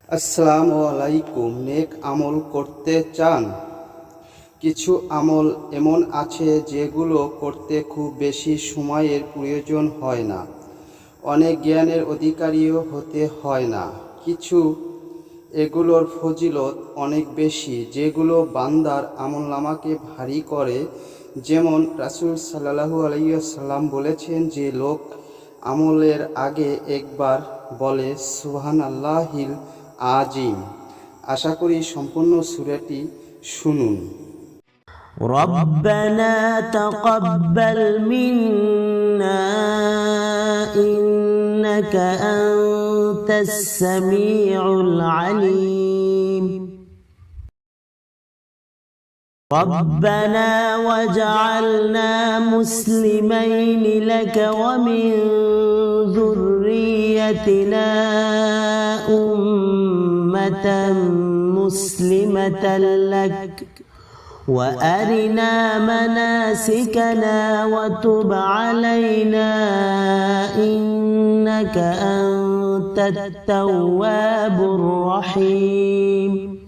আসসালামু আলাইকুম। নেক আমল করতে চান? কিছু আমল এমন আছে যেগুলো করতে খুব বেশি সময়ের প্রয়োজন হয় না, অনেক জ্ঞানের অধিকারীও হতে হয় না। কিছু এগুলোর ফজিলত অনেক বেশি, যেগুলো বান্দার আমলনামাকে ভারী করে। যেমন রাসূল সাল্লাল্লাহু আলাইহি ওয়াসাল্লাম বলেছেন যে লোক আমলের আগে একবার বলে সুবহানাল্লাহিল আজিম। আশা করি সম্পূর্ণ সূরাটি শুনুন। ربنا تقبل منا إنك أنت السميع العليم ربنا وجعلنا مسلمين لك ومن ذريتنا أمة مسلمة لك وأرنا مناسكنا وتب علينا إنك أنت التواب الرحيم